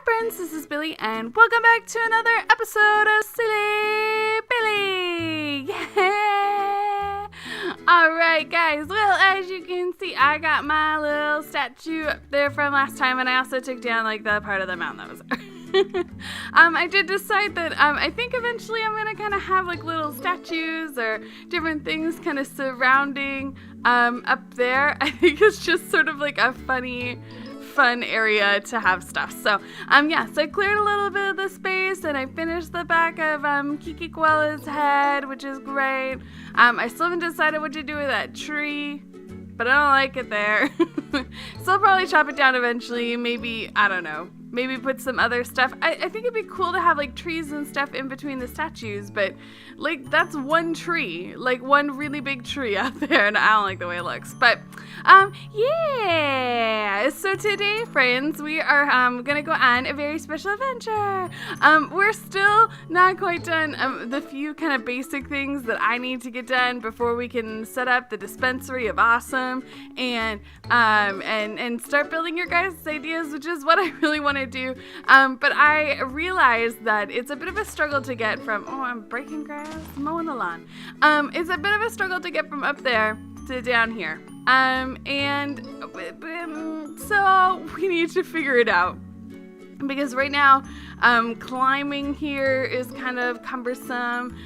friends, this is Billie, and welcome back to another episode of Sillie, Billie! Yeah! Alright guys, well as you can see, I got my little statue up there from last time, and I also took down like the part of the mountain that was there. I did decide that I think eventually I'm going to kind of have like little statues or different things kind of surrounding up there. I think it's just sort of like a fun area to have stuff. So yeah, so I cleared a little bit of the space and I finished the back of Kiki Koala's head, which is great. I still haven't decided what to do with that tree, but I don't like it there. So I'll probably chop it down eventually. Maybe, I don't know, maybe put some other stuff. I think it'd be cool to have like trees and stuff in between the statues, but like that's one tree, like one really big tree out there, and I don't like the way it looks. But yeah, so today friends, we are gonna go on a very special adventure. We're still not quite done the few kind of basic things that I need to get done before we can set up the dispensary of awesome and start building your guys' ideas, which is what I really want to do. But I realized that it's a bit of a struggle to get from, I'm breaking grass, mowing the lawn. It's a bit of a struggle to get from up there to down here. So we need to figure it out. Because right now, climbing here is kind of cumbersome.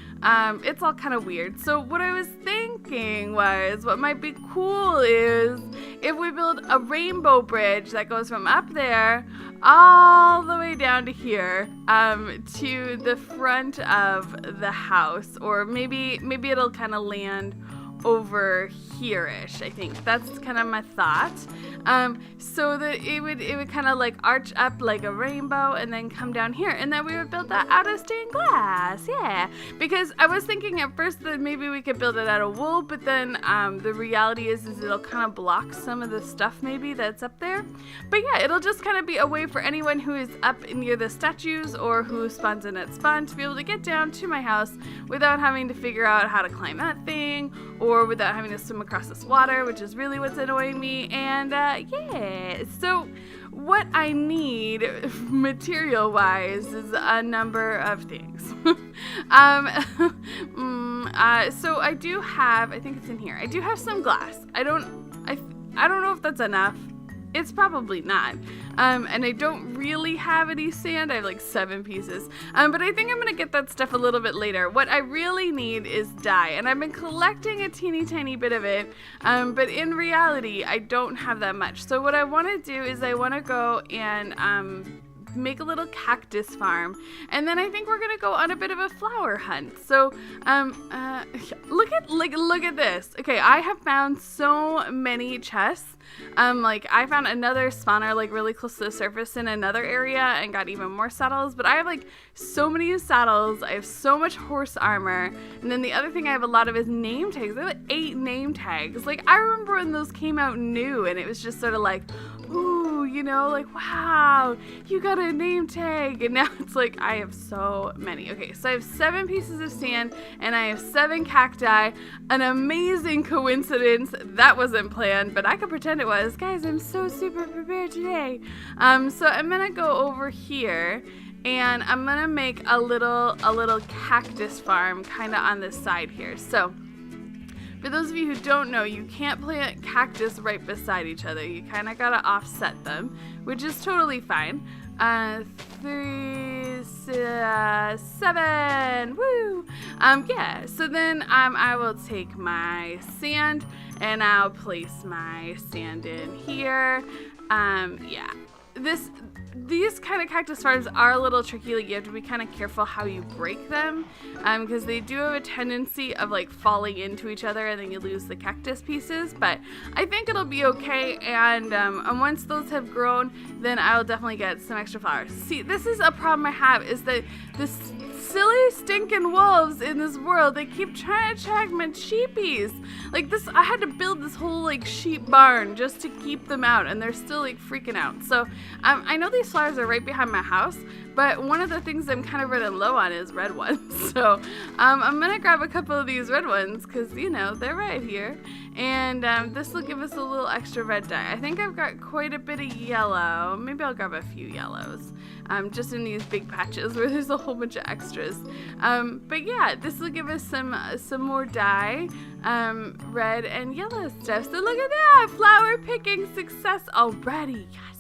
It's all kind of weird. So what I was thinking was what might be cool is if we build a rainbow bridge that goes from up there all the way down to here, to the front of the house, or maybe it'll kind of land over here-ish. I think that's kind of my thought. So that it would kind of like arch up like a rainbow and then come down here, and then we would build that out of stained glass. Yeah, because I was thinking at first that maybe we could build it out of wool, but then the reality is it'll kind of block some of the stuff maybe that's up there. But yeah, it'll just kind of be a way for anyone who is up near the statues or who spawns in at spawn to be able to get down to my house without having to figure out how to climb that thing, or without having to swim across this water, which is really what's annoying me. And yeah, so what I need material-wise is a number of things. So I do have, I think it's in here, I do have some glass. I don't know if that's enough. It's probably not. And I don't really have any sand. I have like 7 pieces. But I think I'm going to get that stuff a little bit later. What I really need is dye. And I've been collecting a teeny tiny bit of it. But in reality, I don't have that much. So what I want to do is I want to go and make a little cactus farm, and then I think we're gonna go on a bit of a flower hunt. So look at this. Okay, I have found so many chests. Like I found another spawner like really close to the surface in another area and got even more saddles, but I have like so many saddles. I have so much horse armor, and then the other thing I have a lot of is name tags. I have like 8 name tags. Like I remember when those came out new, and it was just sort of like, ooh, you know, like, wow, you got a name tag. And now it's like I have so many. Okay, so I have 7 pieces of sand and I have 7 cacti. An amazing coincidence. That wasn't planned, but I could pretend it was. Guys, I'm so super prepared today. So I'm gonna go over here and I'm gonna make a little cactus farm kind of on this side here. So for those of you who don't know, you can't plant cactus right beside each other. You kind of gotta offset them, which is totally fine. 3, 7, woo! Yeah, so then I will take my sand and I'll place my sand in here. Yeah, these kind of cactus farms are a little tricky. Like you have to be kind of careful how you break them, because they do have a tendency of like falling into each other and then you lose the cactus pieces. But I think it'll be okay, and once those have grown, then I'll definitely get some extra flowers. See, this is a problem I have, is that this silly stinking wolves in this world, they keep trying to attack my sheepies. Like this, I had to build this whole like sheep barn just to keep them out, and they're still like freaking out. So I know these these flowers are right behind my house, but one of the things I'm kind of running low on is red ones. So I'm going to grab a couple of these red ones because, you know, they're right here. And this will give us a little extra red dye. I think I've got quite a bit of yellow. Maybe I'll grab a few yellows. Just in these big patches where there's a whole bunch of extras. But yeah, this will give us some more dye, red and yellow stuff. So look at that, flower picking success already. Yes.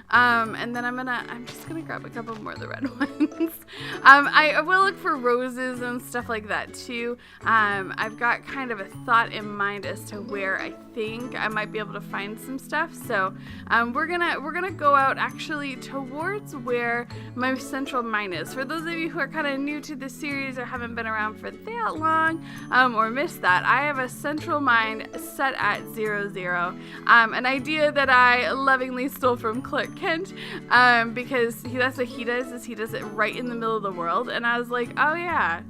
And then I'm just gonna grab a couple more of the red ones. I will look for roses and stuff like that too. I've got kind of a thought in mind as to where I think I might be able to find some stuff. So we're gonna go out actually towards where my central mine is. For those of you who are kind of new to the series or haven't been around for that long, or missed that, I have a central mine set at 0, an idea that I lovingly stole from Clark Kent, because that's what he does, is he does it right in the middle of the world. And I was like, oh yeah,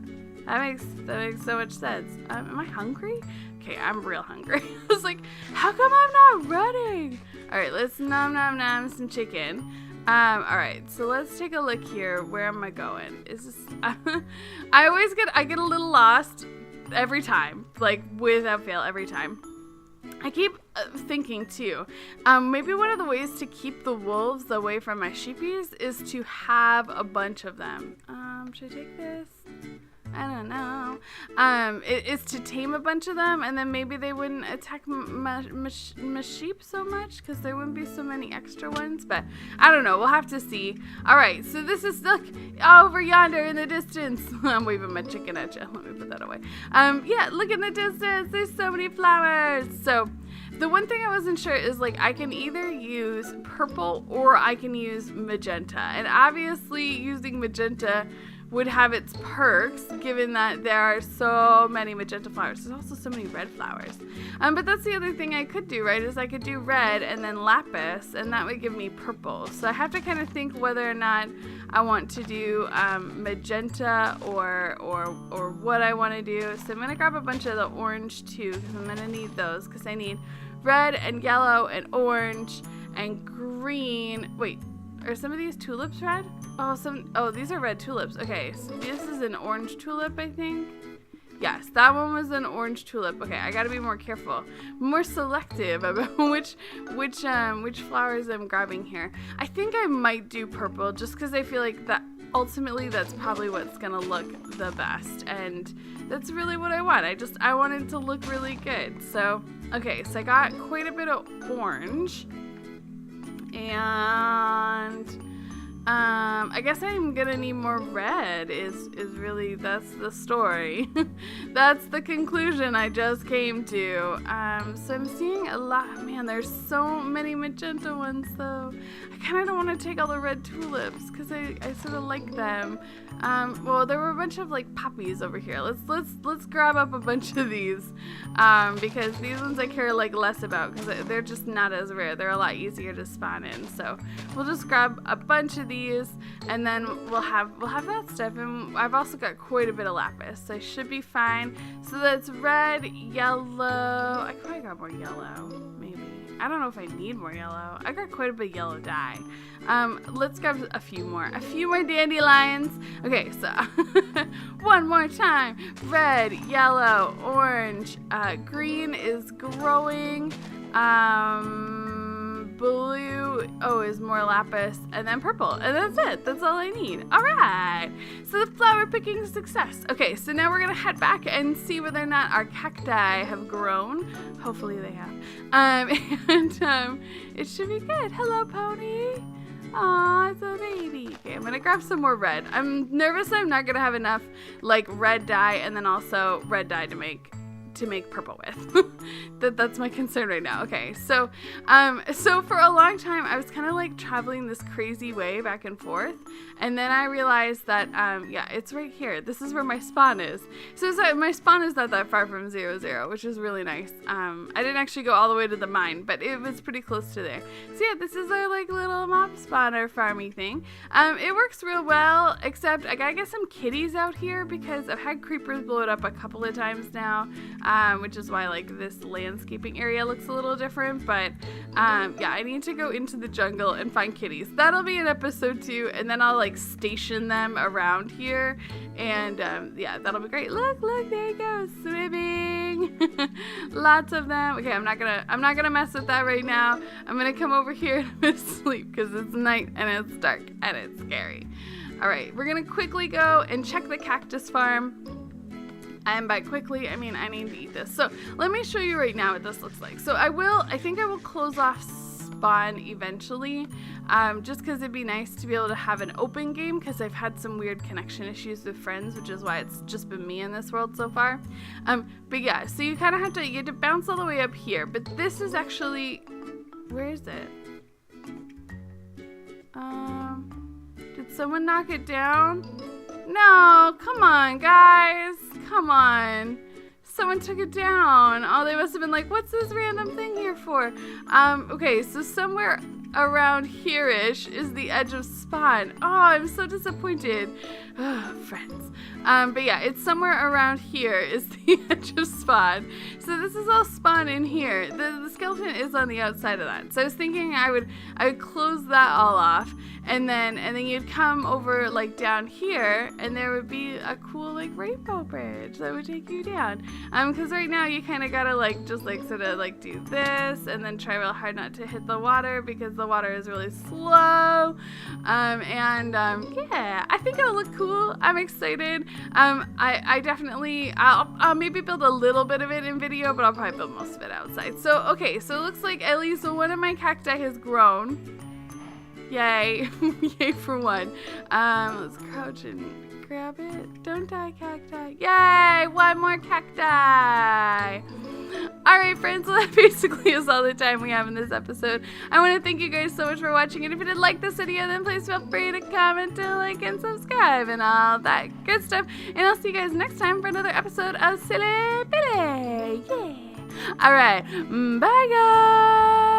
that makes so much sense. Am I hungry? Okay, I'm real hungry. I was like, how come I'm not running? All right, let's nom some chicken. All right, so let's take a look here. Where am I going? Is this? I get a little lost every time, like without fail every time. I keep thinking too, maybe one of the ways to keep the wolves away from my sheepies is to have a bunch of them. Should I take this? I don't know. It is to tame a bunch of them, and then maybe they wouldn't attack my sheep so much because there wouldn't be so many extra ones, but I don't know. We'll have to see. All right, so this is, look, over yonder in the distance. I'm waving my chicken at you. Let me put that away. Yeah, look in the distance. There's so many flowers. So the one thing I wasn't sure is, like, I can either use purple or I can use magenta, and obviously using magenta would have its perks, given that there are so many magenta flowers. There's also so many red flowers. But that's the other thing I could do, right, is I could do red and then lapis, and that would give me purple. So I have to kind of think whether or not I want to do magenta or what I want to do. So I'm going to grab a bunch of the orange too, because I'm going to need those, because I need red and yellow and orange and green. Wait, are some of these tulips red? Oh, these are red tulips. Okay, so this is an orange tulip, I think. Yes, that one was an orange tulip. Okay, I gotta be more careful, more selective about which flowers I'm grabbing here. I think I might do purple, just because I feel like that ultimately that's probably what's gonna look the best, and that's really what I want. I want it to look really good. So, okay, so I got quite a bit of orange. And I guess I'm gonna need more red is really, that's the story. That's the conclusion I just came to. So I'm seeing a lot. Man, there's so many magenta ones though. I kind of don't want to take all the red tulips because I sort of like them. Well, there were a bunch of like poppies over here. Let's grab up a bunch of these, because these ones I care like less about because they're just not as rare. They're a lot easier to spawn in. So we'll just grab a bunch of these, and then we'll have that stuff. And I've also got quite a bit of lapis, so I should be fine. So that's red, yellow. I could probably grab more yellow, maybe. I don't know if I need more yellow. I got quite a bit of yellow dye. Let's grab a few more dandelions. Okay, so one more time. Red, yellow, orange, green is growing, blue, is more lapis, and then purple, and that's it. That's all I need. All right, so the flower picking success. Okay, so now we're gonna head back and see whether or not our cacti have grown. Hopefully they have, and it should be good. Hello, pony. Aw, it's a baby. Okay, I'm gonna grab some more red. I'm nervous I'm not gonna have enough like red dye and then also red dye to make purple with. That's my concern right now. Okay, so for a long time I was kind of like traveling this crazy way back and forth, and then I realized that yeah, it's right here. This is where my spawn is. So my spawn is not that far from 0, which is really nice. I didn't actually go all the way to the mine, but it was pretty close to there. So yeah, this is our like little mob spawner farmy thing. It works real well, except I gotta get some kitties out here because I've had creepers blow it up a couple of times now. which is why like this landscaping area looks a little different. But yeah, I need to go into the jungle and find kitties. That'll be in episode 2, and then I'll like station them around here, and yeah, that'll be great. Look, there you go, swimming. Lots of them. Okay, I'm not gonna mess with that right now. I'm gonna come over here and I'm gonna sleep because it's night and it's dark and it's scary. All right, we're gonna quickly go and check the cactus farm. And by quickly, I mean I need to eat this. So let me show you right now what this looks like. So I think I will close off spawn eventually, just because it'd be nice to be able to have an open game, because I've had some weird connection issues with friends, which is why it's just been me in this world so far. But yeah, so you kind of have to bounce all the way up here. But this is actually, where is it? Did someone knock it down? No, come on, guys. Come on. Someone took it down. Oh, they must have been like, what's this random thing here for? Okay, so somewhere around here-ish is the edge of spawn. Oh, I'm so disappointed. Friends. But yeah, it's somewhere around here is the edge of spawn. So this is all spawn in here. The skeleton is on the outside of that. So I was thinking I would close that all off, and then you'd come over like down here, and there would be a cool like rainbow bridge that would take you down. Because right now you kind of gotta like just like sort of like do this, and then try real hard not to hit the water because the water is really slow. Yeah, I think it'll look cool. I'm excited. I definitely, I'll maybe build a little bit of it in video, but I'll probably build most of it outside. So, okay, so it looks like at least one of my cacti has grown. Yay. Yay for one. Let's crouch and grab it. Don't die, cacti. Yay, one more cacti. Alright friends, well that basically is all the time we have in this episode. I want to thank you guys so much for watching, and if you did like this video, then please feel free to comment, to like, and subscribe, and all that good stuff. And I'll see you guys next time for another episode of Sillie Billie. Yeah. Alright, bye guys!